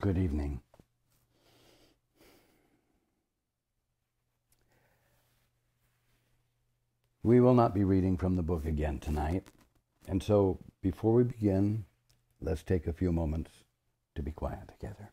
Good evening. We will not be reading from the book again tonight, and so before we begin, let's take a few moments to be quiet together.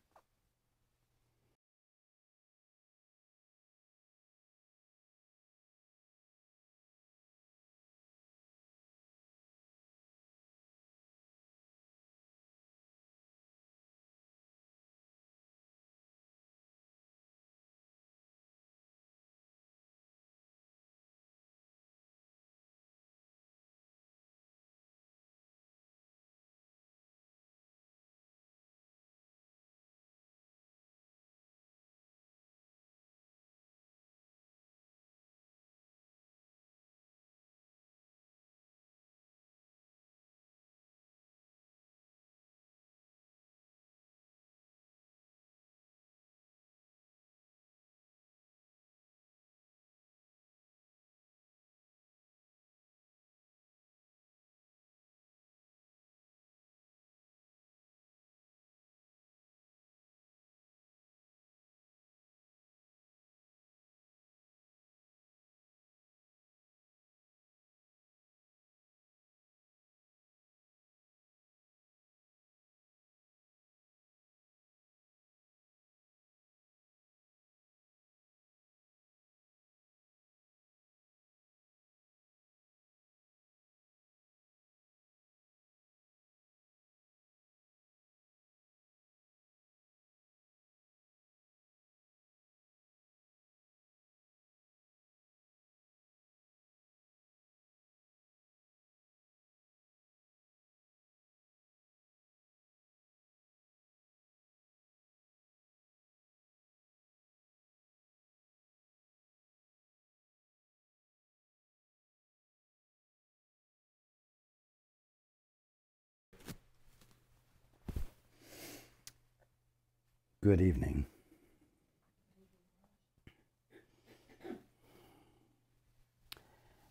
Good evening.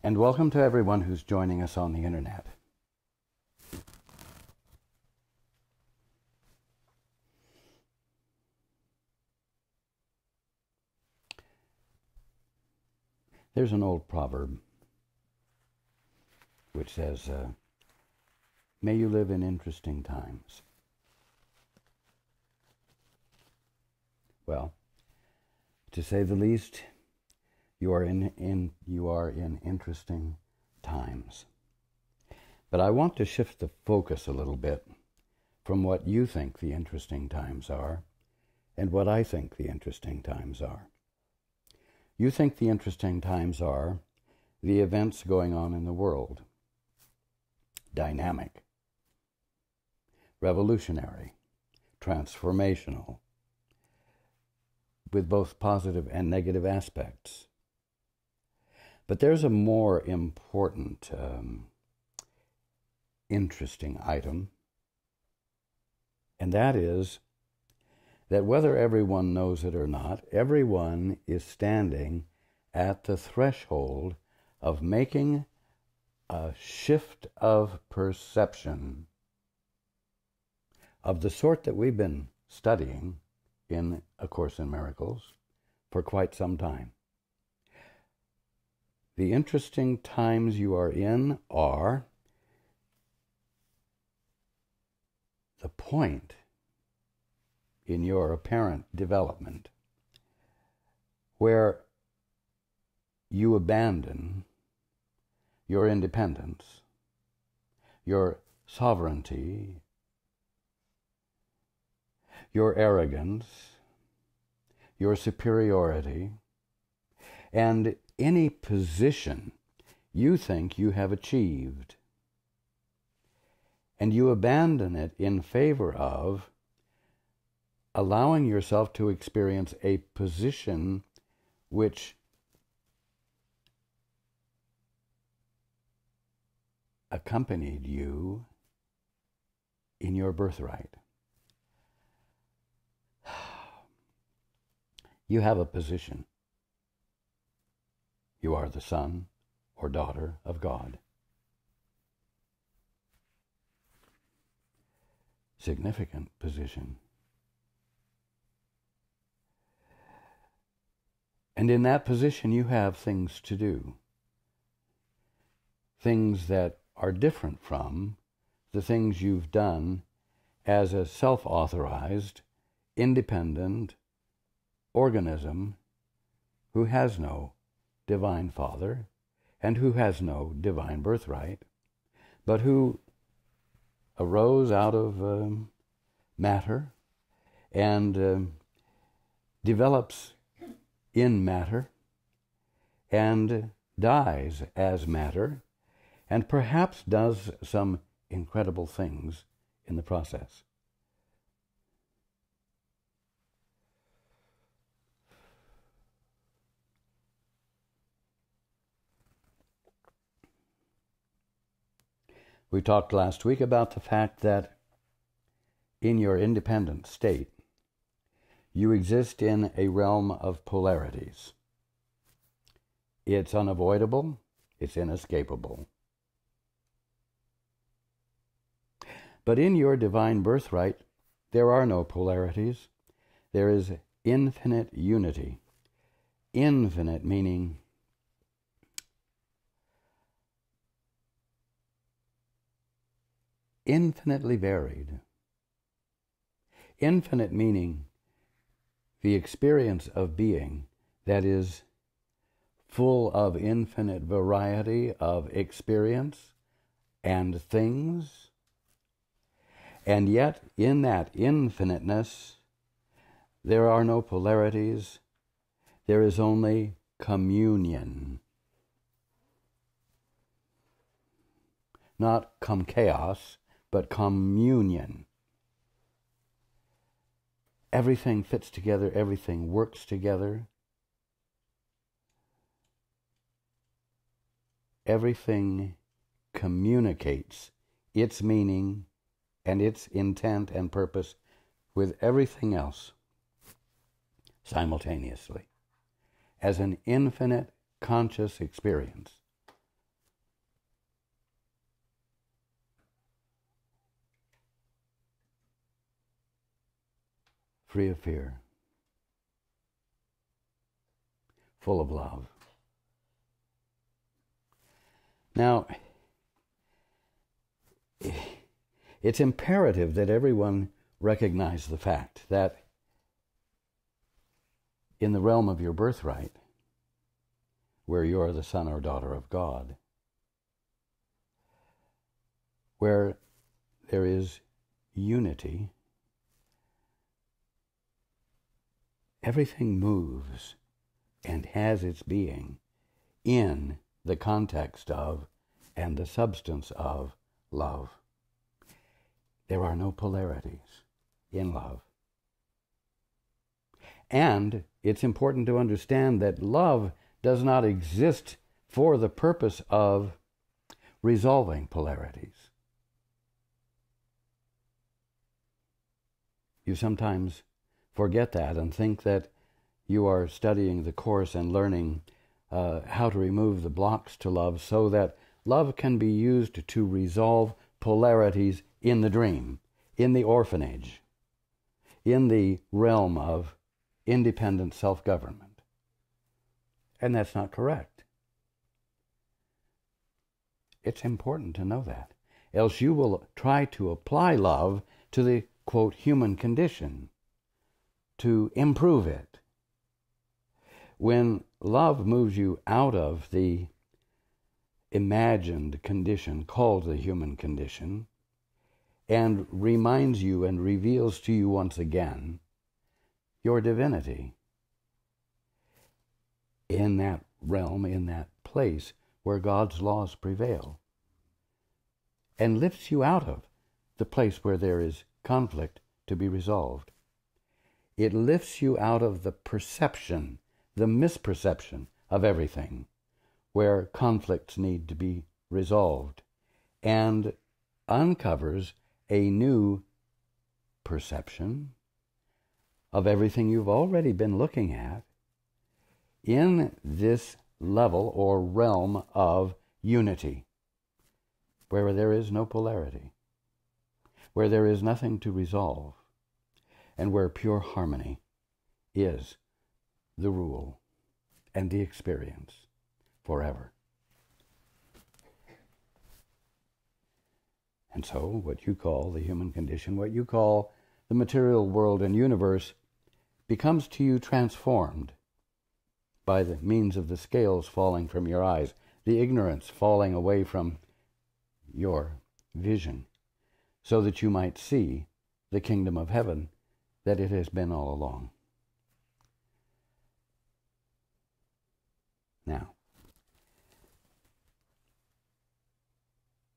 And welcome to everyone who's joining us on the internet. There's an old proverb which says, may you live in interesting times. Well, to say the least, you are in interesting times. But I want to shift the focus a little bit from what you think the interesting times are and what I think the interesting times are. You think the interesting times are the events going on in the world. Dynamic, revolutionary, transformational, with both positive and negative aspects. But there's a more important, interesting item, and that is that whether everyone knows it or not, everyone is standing at the threshold of making a shift of perception of the sort that we've been studying in A Course in Miracles for quite some time. The interesting times you are in are the point in your apparent development where you abandon your independence, your sovereignty, your arrogance, your superiority, and any position you think you have achieved. And you abandon it in favor of allowing yourself to experience a position which accompanied you in your birthright. You have a position. You are the son or daughter of God. Significant position. And in that position you have things to do. Things that are different from the things you've done as a self-authorized, independent organism who has no divine father and who has no divine birthright, but who arose out of matter and develops in matter and dies as matter and perhaps does some incredible things in the process. We talked last week about the fact that in your independent state, you exist in a realm of polarities. It's unavoidable, it's inescapable. But in your divine birthright, there are no polarities. There is infinite unity. Infinite meaning infinitely varied. Infinite meaning the experience of being that is full of infinite variety of experience and things. And yet, in that infiniteness, there are no polarities. There is only communion. Not chaos, but communion. Everything fits together, everything works together. Everything communicates its meaning and its intent and purpose with everything else simultaneously as an infinite conscious experience. Free of fear, full of love. Now, it's imperative that everyone recognize the fact that in the realm of your birthright, where you are the son or daughter of God, where there is unity, everything moves and has its being in the context of and the substance of love. There are no polarities in love. And it's important to understand that love does not exist for the purpose of resolving polarities. You sometimes forget that and think that you are studying the course and learning how to remove the blocks to love so that love can be used to resolve polarities in the dream, in the orphanage, in the realm of independent self-government. And that's not correct. It's important to know that. Else you will try to apply love to the, quote, human condition, to improve it. When love moves you out of the imagined condition called the human condition and reminds you and reveals to you once again your divinity in that realm, in that place where God's laws prevail, and lifts you out of the place where there is conflict to be resolved. It lifts you out of the perception, the misperception of everything, where conflicts need to be resolved, and uncovers a new perception of everything you've already been looking at in this level or realm of unity, where there is no polarity, where there is nothing to resolve, and where pure harmony is the rule and the experience forever. And so what you call the human condition, what you call the material world and universe, becomes to you transformed by the means of the scales falling from your eyes, the ignorance falling away from your vision, so that you might see the kingdom of heaven that it has been all along. Now,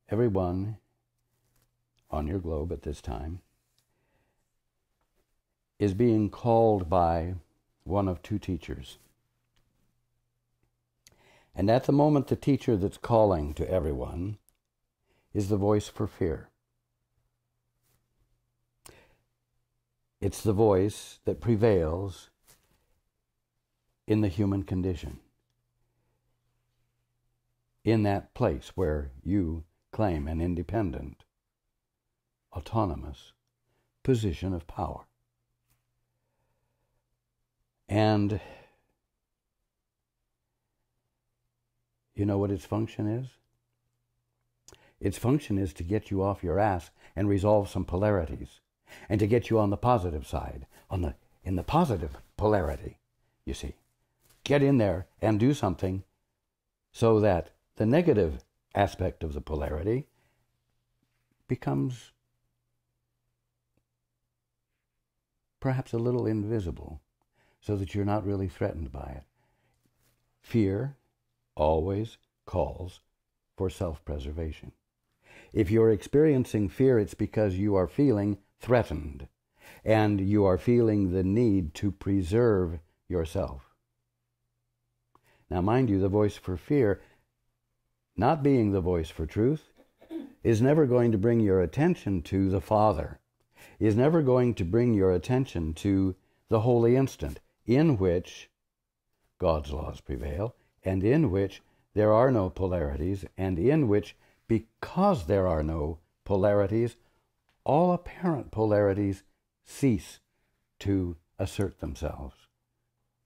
everyone on your globe at this time is being called by one of two teachers. And at the moment, the teacher that's calling to everyone is the voice for fear. It's the voice that prevails in the human condition, in that place where you claim an independent, autonomous position of power. And you know what its function is? Its function is to get you off your ass and resolve some polarities, and to get you on the positive side, in the positive polarity, you see. Get in there and do something so that the negative aspect of the polarity becomes perhaps a little invisible, so that you're not really threatened by it. Fear always calls for self-preservation. If you're experiencing fear, it's because you are feeling threatened, and you are feeling the need to preserve yourself. Now, mind you, the voice for fear, not being the voice for truth, is never going to bring your attention to the Father, is never going to bring your attention to the holy instant, in which God's laws prevail, and in which there are no polarities, and in which, because there are no polarities, all apparent polarities cease to assert themselves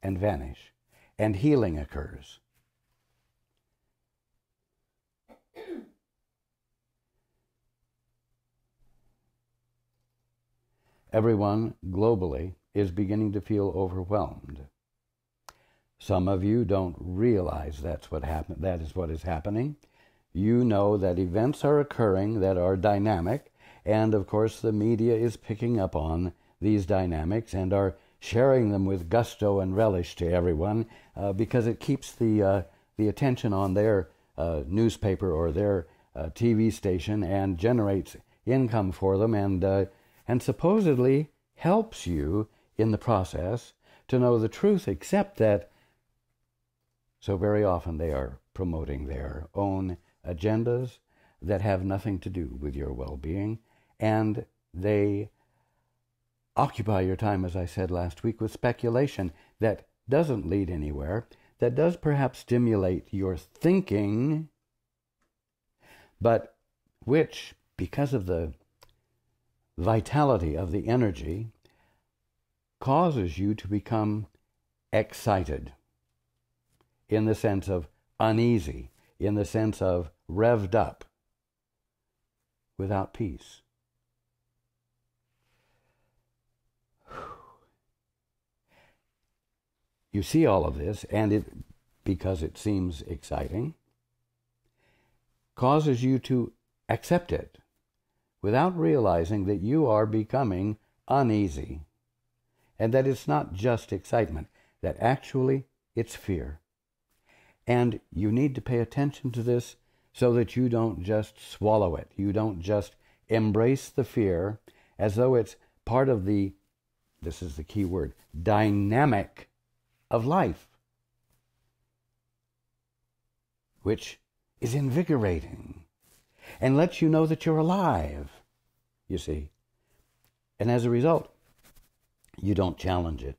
and vanish, and healing occurs. Everyone globally is beginning to feel overwhelmed. Some of you don't realize that is what is happening. You know that events are occurring that are dynamic, and of course the media is picking up on these dynamics and are sharing them with gusto and relish to everyone, because it keeps the attention on their newspaper or their TV station and generates income for them, and supposedly helps you in the process to know the truth, except that so very often they are promoting their own agendas that have nothing to do with your well-being, and they occupy your time, as I said last week, with speculation that doesn't lead anywhere, that does perhaps stimulate your thinking, but which, because of the vitality of the energy, causes you to become excited, in the sense of uneasy, in the sense of revved up, without peace. You see all of this, and it, because it seems exciting, causes you to accept it without realizing that you are becoming uneasy, and that it's not just excitement, that actually it's fear. And you need to pay attention to this so that you don't just swallow it. You don't just embrace the fear as though it's part of the, this is the key word, dynamic of life, which is invigorating and lets you know that you're alive, you see. And as a result, you don't challenge it.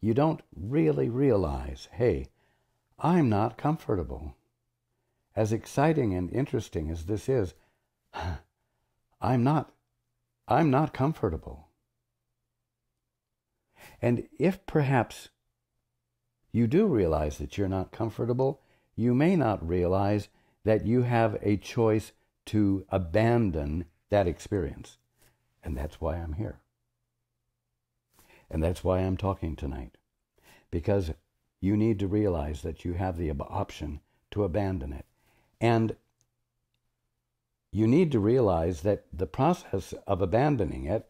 You don't really realize, hey, I'm not comfortable. As exciting and interesting as this is, I'm not comfortable. And if perhaps you do realize that you're not comfortable. You may not realize that you have a choice to abandon that experience. And that's why I'm here. And that's why I'm talking tonight. Because you need to realize that you have the option to abandon it. And you need to realize that the process of abandoning it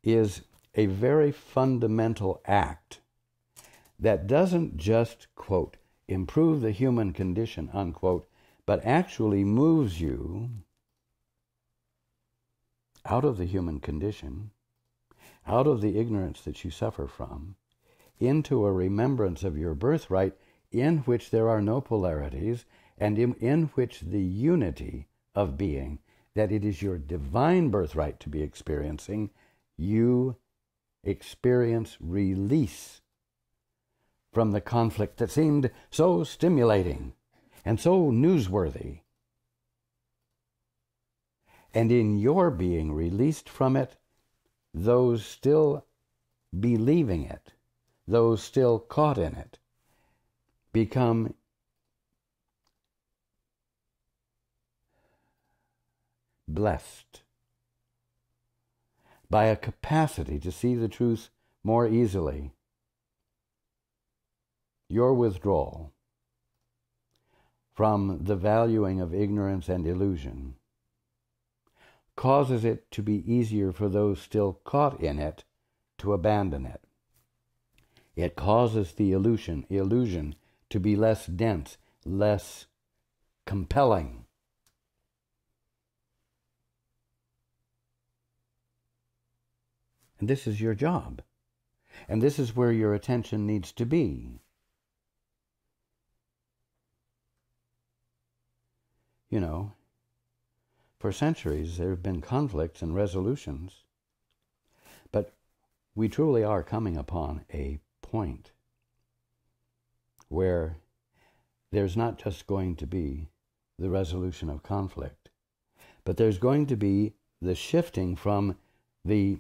is a very fundamental act that doesn't just, quote, improve the human condition, unquote, but actually moves you out of the human condition, out of the ignorance that you suffer from, into a remembrance of your birthright in which there are no polarities, and in which the unity of being, that it is your divine birthright to be experiencing, you experience release from the conflict that seemed so stimulating and so newsworthy. And in your being released from it, those still believing it, those still caught in it, become blessed by a capacity to see the truth more easily. Your withdrawal from the valuing of ignorance and illusion causes it to be easier for those still caught in it to abandon it. It causes the illusion to be less dense, less compelling. And this is your job. And this is where your attention needs to be. You know, for centuries there have been conflicts and resolutions, but we truly are coming upon a point where there's not just going to be the resolution of conflict, but there's going to be the shifting from the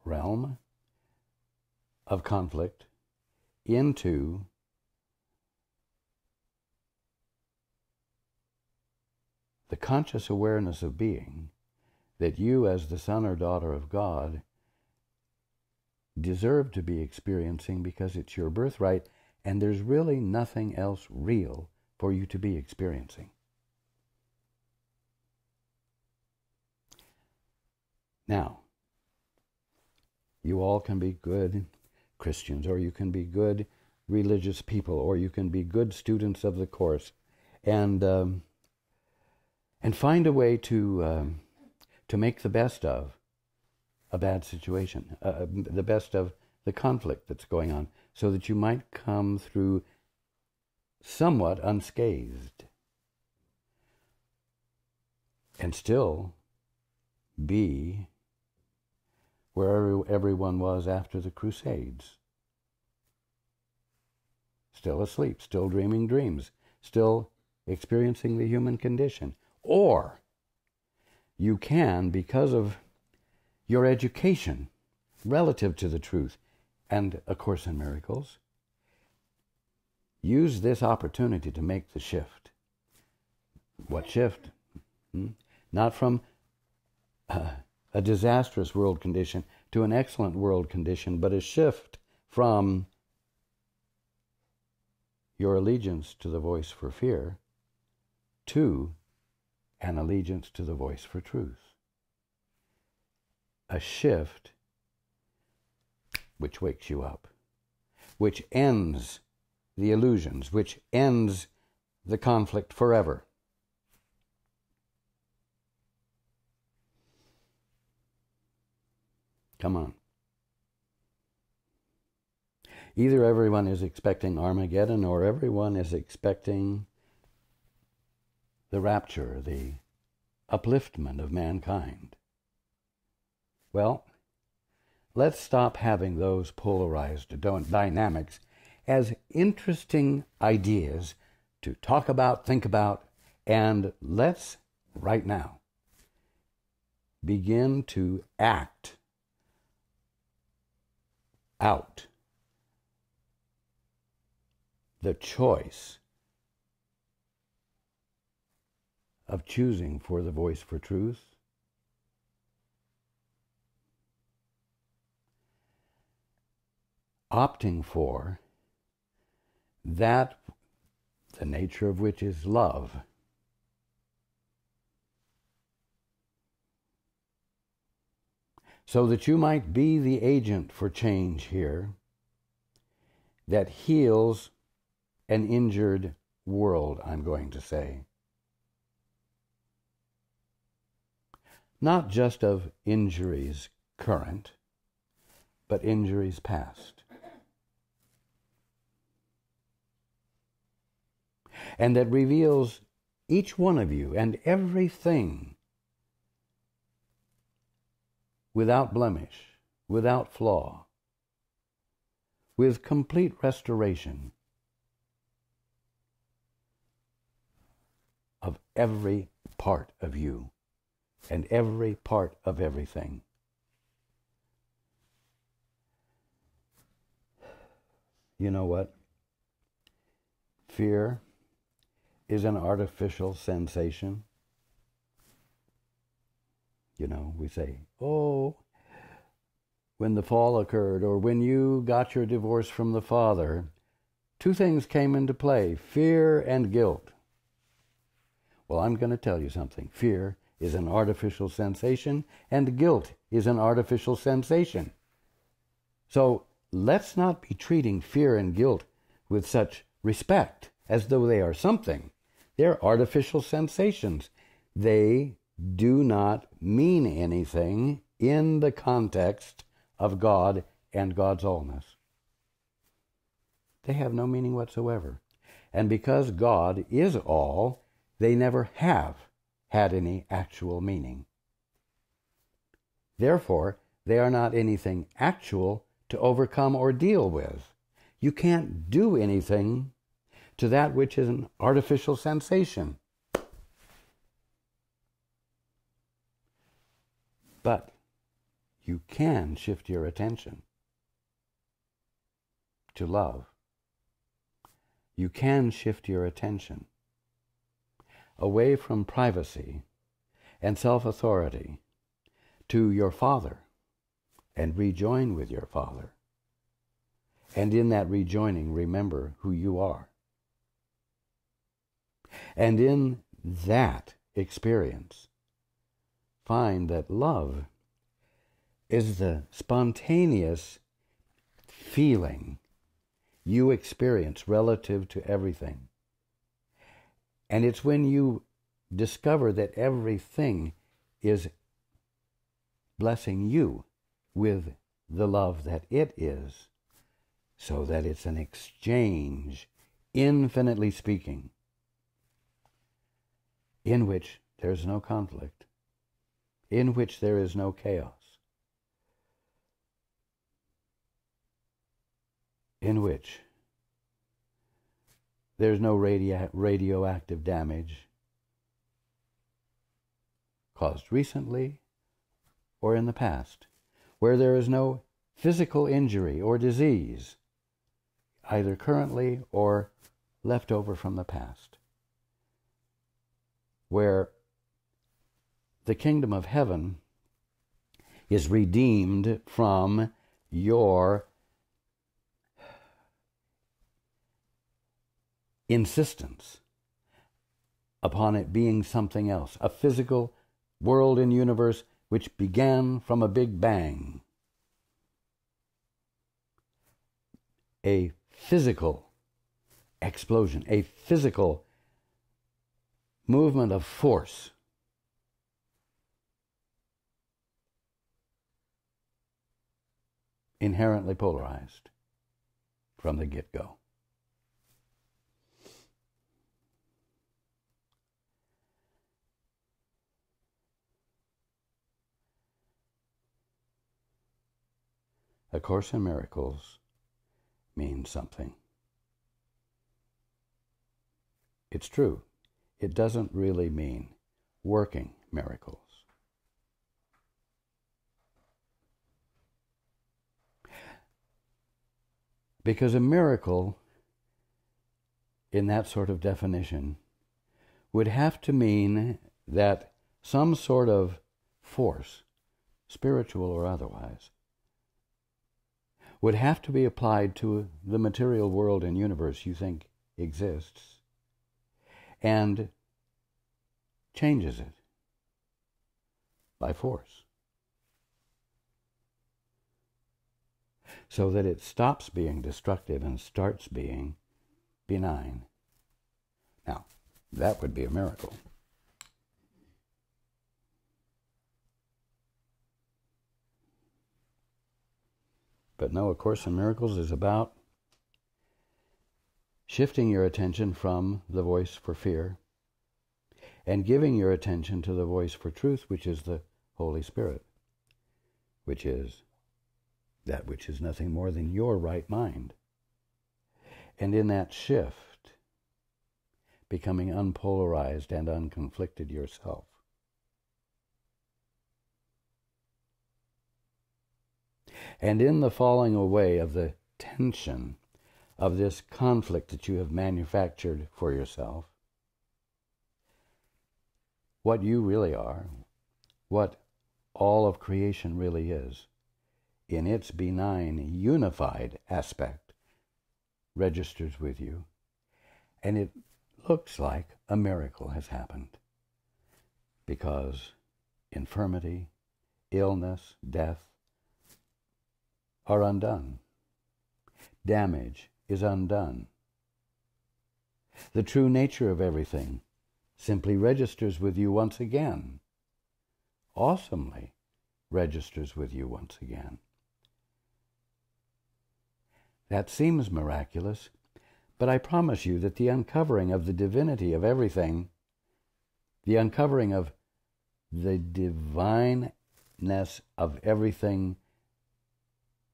realm of conflict into the conscious awareness of being that you, as the son or daughter of God, deserve to be experiencing because it's your birthright, and there's really nothing else real for you to be experiencing. Now, you all can be good Christians, or you can be good religious people, or you can be good students of the course, and find a way to make the best of a bad situation, the best of the conflict that's going on, so that you might come through somewhat unscathed and still be where everyone was after the Crusades. Still asleep, still dreaming dreams, still experiencing the human condition. Or you can, because of your education relative to the truth and A Course in Miracles, use this opportunity to make the shift. What shift? Not from a disastrous world condition to an excellent world condition, but a shift from your allegiance to the voice for fear to an allegiance to the voice for truth. A shift which wakes you up, which ends the illusions, which ends the conflict forever. Come on. Either everyone is expecting Armageddon, or everyone is expecting the rapture, the upliftment of mankind. Well, let's stop having those polarized dynamics as interesting ideas to talk about, think about, and let's, right now, begin to act out the choice of choosing for the voice for truth, opting for that the nature of which is love, so that you might be the agent for change here that heals an injured world, I'm going to say. Not just of injuries current, but injuries past. And that reveals each one of you and everything without blemish, without flaw, with complete restoration of every part of you and every part of everything. You know what? Fear is an artificial sensation. You know, we say, oh, when the fall occurred, or when you got your divorce from the father, two things came into play, fear and guilt. Well, I'm going to tell you something. Fear is an artificial sensation, and guilt is an artificial sensation. So let's not be treating fear and guilt with such respect as though they are something. They're artificial sensations. They do not mean anything in the context of God and God's allness. They have no meaning whatsoever. And because God is all, they never have had any actual meaning. Therefore, they are not anything actual to overcome or deal with. You can't do anything to that which is an artificial sensation. But you can shift your attention to love. You can shift your attention away from privacy and self-authority to your Father and rejoin with your Father. And in that rejoining, remember who you are. And in that experience, find that love is the spontaneous feeling you experience relative to everything. And it's when you discover that everything is blessing you with the love that it is, so that it's an exchange, infinitely speaking, in which there's no conflict, in which there is no chaos, in which there's no radioactive damage caused recently or in the past, where there is no physical injury or disease, either currently or left over from the past, where the kingdom of heaven is redeemed from your insistence upon it being something else, a physical world and universe which began from a big bang, a physical explosion, a physical movement of force, inherently polarized from the get-go. A Course in Miracles means something. It's true. It doesn't really mean working miracles. Because a miracle in that sort of definition would have to mean that some sort of force, spiritual or otherwise, would have to be applied to the material world and universe you think exists and changes it by force, so that it stops being destructive and starts being benign. Now, that would be a miracle. But no, A Course in Miracles is about shifting your attention from the voice for fear and giving your attention to the voice for truth, which is the Holy Spirit, which is that which is nothing more than your right mind. And in that shift, becoming unpolarized and unconflicted yourself. And in the falling away of the tension of this conflict that you have manufactured for yourself, what you really are, what all of creation really is, in its benign, unified aspect, registers with you, and it looks like a miracle has happened, because infirmity, illness, death are undone. Damage is undone. The true nature of everything simply registers with you once again, awesomely registers with you once again. That seems miraculous, but I promise you that the uncovering of the divinity of everything, the uncovering of the divineness of everything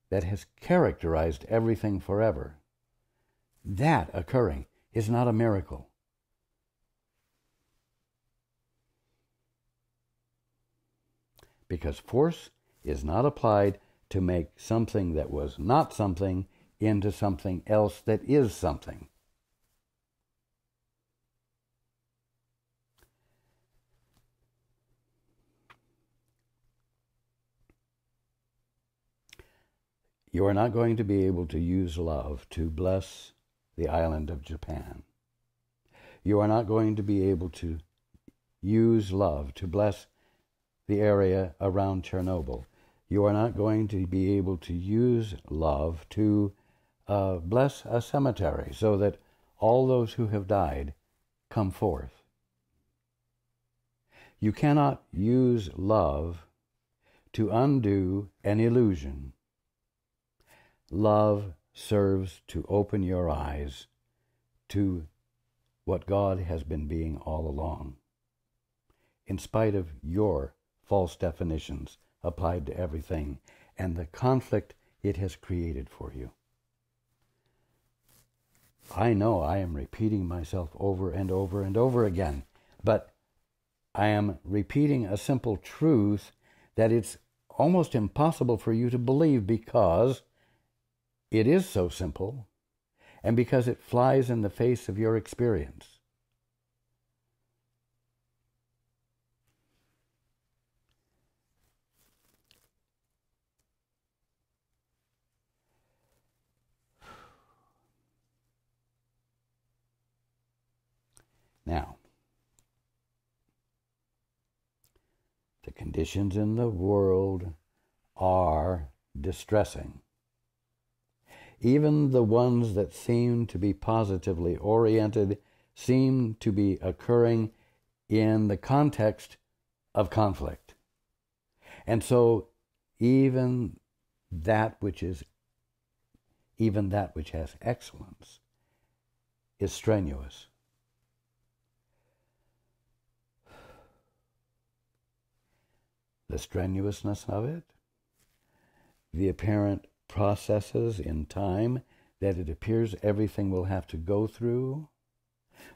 that has characterized everything forever, that occurring is not a miracle. Because force is not applied to make something that was not something into something else that is something. You are not going to be able to use love to bless the island of Japan. You are not going to be able to use love to bless the area around Chernobyl. You are not going to be able to use love to bless a cemetery so that all those who have died come forth. You cannot use love to undo an illusion. Love serves to open your eyes to what God has been being all along, in spite of your false definitions applied to everything and the conflict it has created for you. I know I am repeating myself over and over and over again, but I am repeating a simple truth that it's almost impossible for you to believe, because it is so simple and because it flies in the face of your experience. Now, the conditions in the world are distressing. Even the ones that seem to be positively oriented seem to be occurring in the context of conflict. And so even that which has excellence is strenuous. The strenuousness of it, the apparent processes in time that it appears everything will have to go through,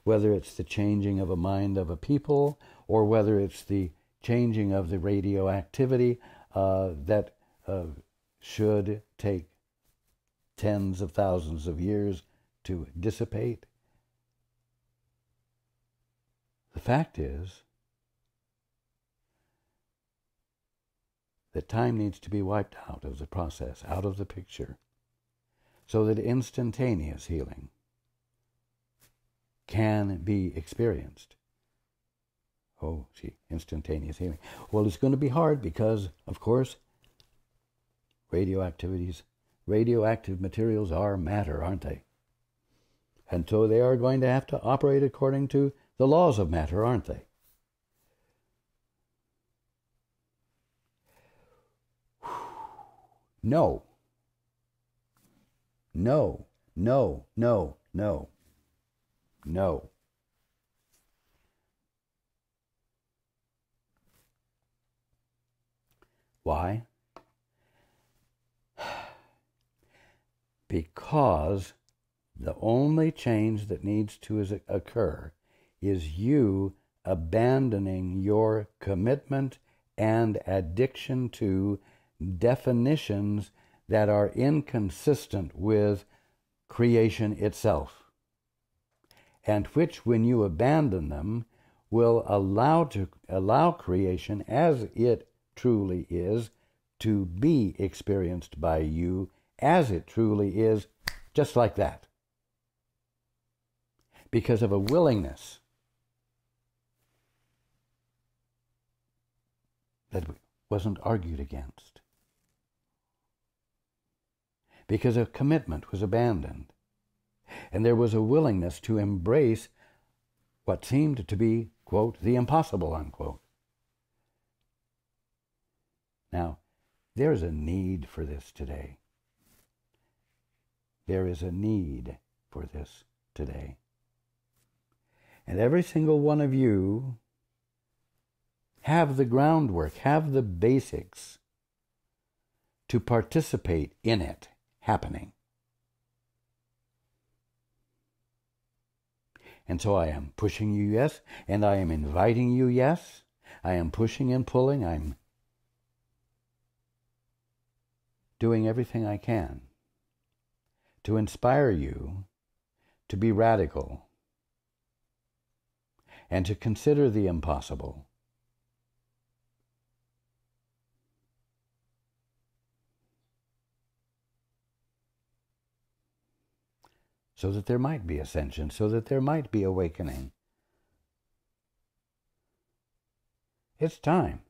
whether it's the changing of a mind of a people or whether it's the changing of the radioactivity that should take tens of thousands of years to dissipate. The fact is that time needs to be wiped out of the process, out of the picture, so that instantaneous healing can be experienced. Oh, see, instantaneous healing. Well, it's going to be hard because, of course, radioactive materials are matter, aren't they? And so they are going to have to operate according to the laws of matter, aren't they? No. No. No. No. No. No. Why? Because the only change that needs to occur is you abandoning your commitment and addiction to definitions that are inconsistent with creation itself, and which, when you abandon them, will allow creation as it truly is to be experienced by you as it truly is, just like that, because of a willingness that wasn't argued against, because a commitment was abandoned, and there was a willingness to embrace what seemed to be, quote, the impossible, unquote. Now, there's a need for this today. There is a need for this today. And every single one of you have the groundwork, have the basics to participate in it happening. And so I am pushing you, yes, and I am inviting you, yes. I am pushing and pulling. I'm doing everything I can to inspire you to be radical and to consider the impossible. So that there might be ascension, so that there might be awakening. It's time.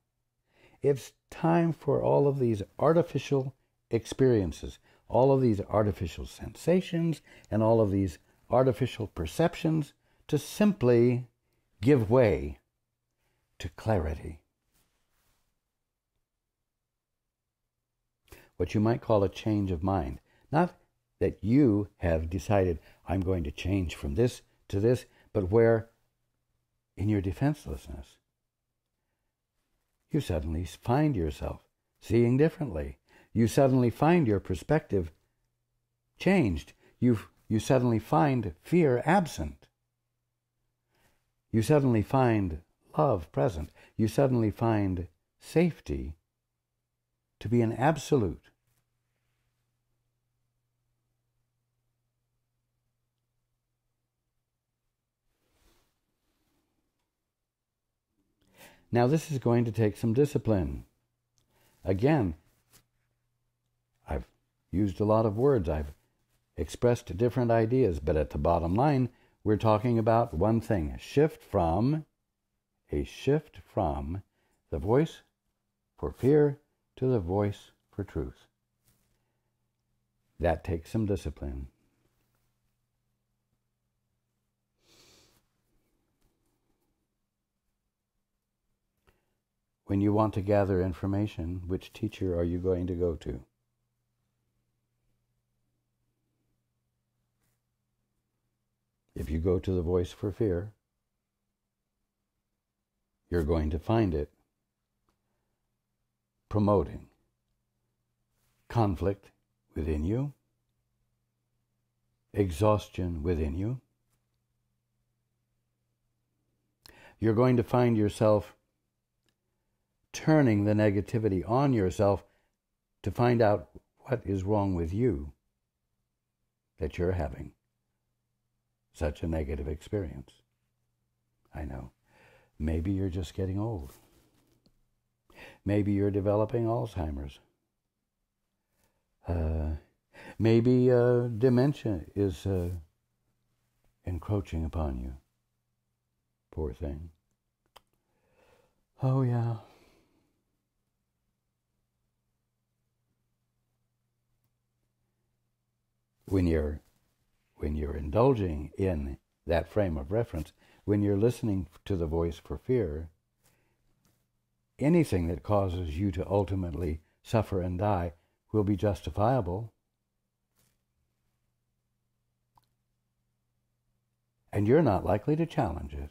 It's time for all of these artificial experiences, all of these artificial sensations, and all of these artificial perceptions to simply give way to clarity. What you might call a change of mind. Not that you have decided, I'm going to change from this to this, but where, in your defenselessness, you suddenly find yourself seeing differently. You suddenly find your perspective changed. You suddenly find fear absent. You suddenly find love present. You suddenly find safety to be an absolute. Now, this is going to take some discipline. Again, I've used a lot of words. I've expressed different ideas, but at the bottom line, we're talking about one thing: a shift from the voice for fear to the voice for truth. That takes some discipline. When you want to gather information, which teacher are you going to go to? If you go to the voice for fear, you're going to find it promoting conflict within you, exhaustion within you. You're going to find yourself turning the negativity on yourself to find out what is wrong with you that you're having such a negative experience. I know. Maybe you're just getting old. Maybe you're developing Alzheimer's. Maybe dementia is encroaching upon you. Poor thing. Oh, yeah. When you're indulging in that frame of reference, when you're listening to the voice for fear, anything that causes you to ultimately suffer and die will be justifiable. And you're not likely to challenge it.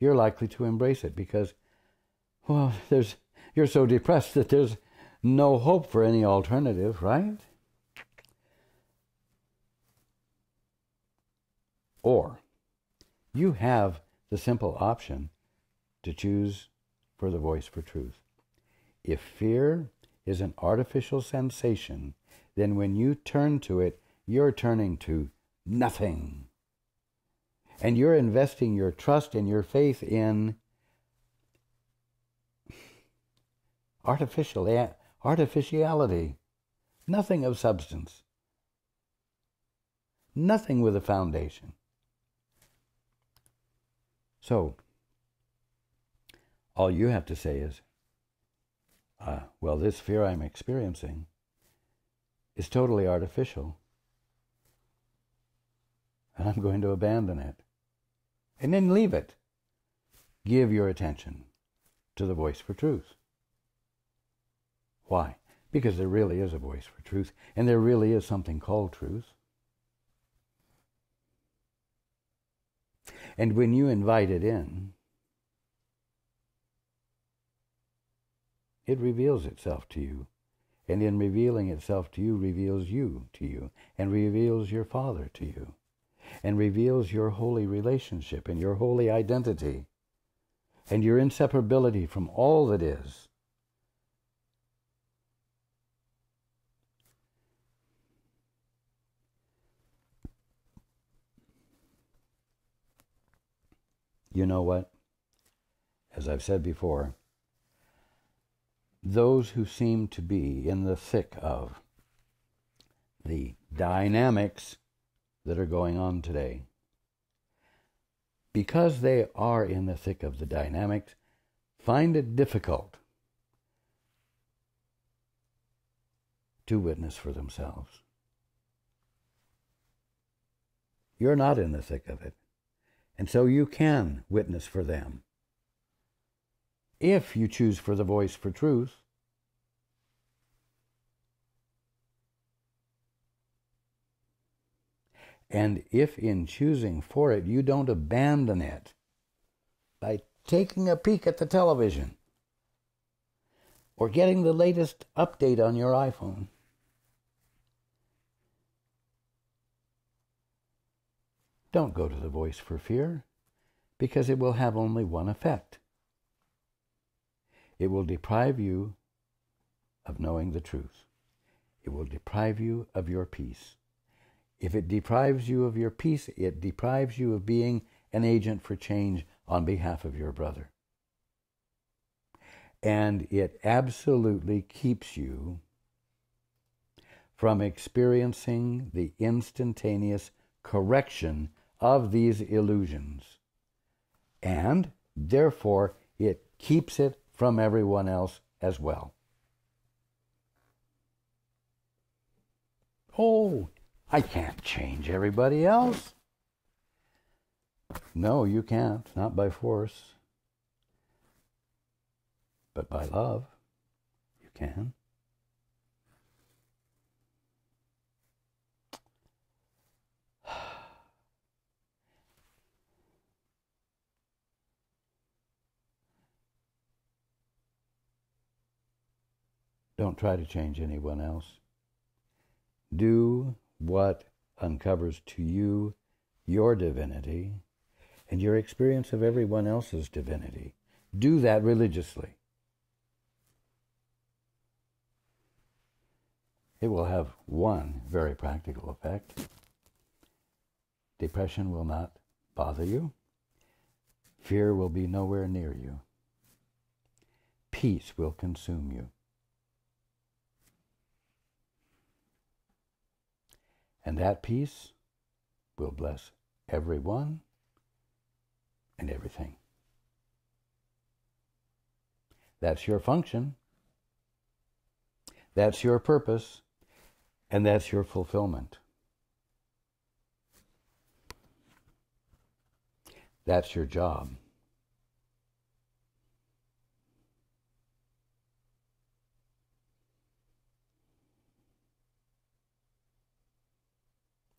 You're likely to embrace it because, well, you're so depressed that there's no hope for any alternative, right? Or you have the simple option to choose for the voice for truth. If fear is an artificial sensation, then when you turn to it, you're turning to nothing. And you're investing your trust and your faith in artificiality. Nothing of substance. Nothing with a foundation. So, all you have to say is, well, this fear I'm experiencing is totally artificial, and I'm going to abandon it. And then leave it. Give your attention to the voice for truth. Why? Because there really is a voice for truth, and there really is something called truth. And when you invite it in, it reveals itself to you. And in revealing itself to you, reveals you to you, and reveals your Father to you, and reveals your holy relationship and your holy identity, and your inseparability from all that is. You know what? As I've said before, those who seem to be in the thick of the dynamics that are going on today, because they are in the thick of the dynamics, find it difficult to witness for themselves. You're not in the thick of it. And so you can witness for them. If you choose for the voice for truth, and if in choosing for it you don't abandon it by taking a peek at the television or getting the latest update on your iPhone, don't go to the voice for fear, because it will have only one effect. It will deprive you of knowing the truth. It will deprive you of your peace. If it deprives you of your peace, it deprives you of being an agent for change on behalf of your brother. And it absolutely keeps you from experiencing the instantaneous correction of these illusions. And therefore, it keeps it from everyone else as well. Oh, I can't change everybody else. No, you can't. Not by force. But by love, you can. Don't try to change anyone else. Do what uncovers to you your divinity and your experience of everyone else's divinity. Do that religiously. It will have one very practical effect. Depression will not bother you. Fear will be nowhere near you. Peace will consume you. And that peace will bless everyone and everything. That's your function. That's your purpose. And that's your fulfillment. That's your job.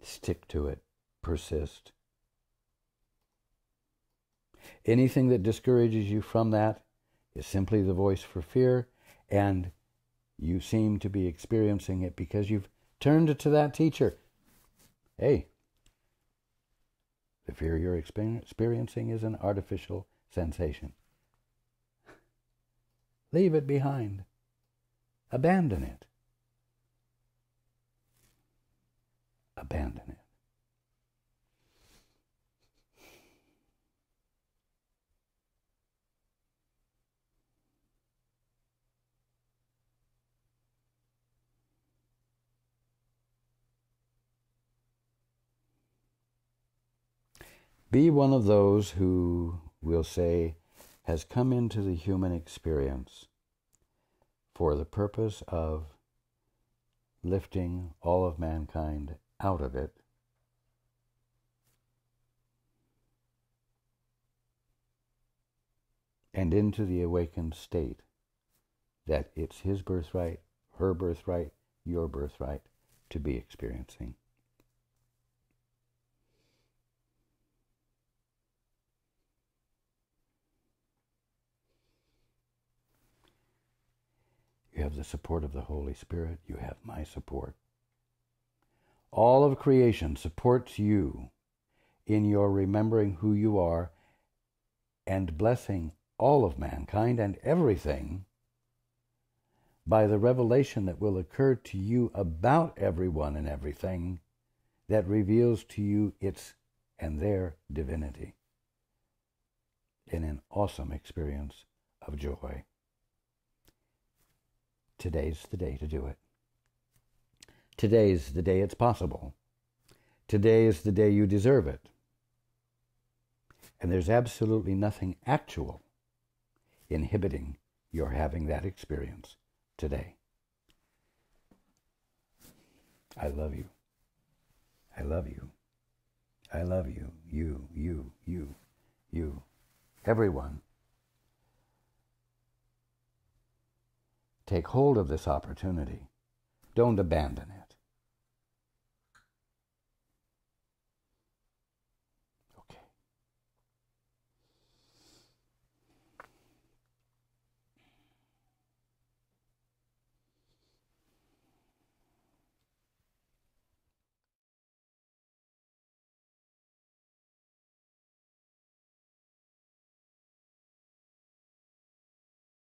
Stick to it. Persist. Anything that discourages you from that is simply the voice for fear, and you seem to be experiencing it because you've turned to that teacher. Hey, the fear you're experiencing is an artificial sensation. Leave it behind. Abandon it. Abandon it. Be one of those who, we'll say, has come into the human experience for the purpose of lifting all of mankind out of it and into the awakened state that it's his birthright, her birthright, your birthright to be experiencing. You have the support of the Holy Spirit. You have my support. All of creation supports you in your remembering who you are and blessing all of mankind and everything by the revelation that will occur to you about everyone and everything that reveals to you its and their divinity in an awesome experience of joy. Today's the day to do it. Today's the day it's possible. Today is the day you deserve it. And there's absolutely nothing actual inhibiting your having that experience today. I love you. I love you. I love you. You. Everyone. Take hold of this opportunity. Don't abandon it.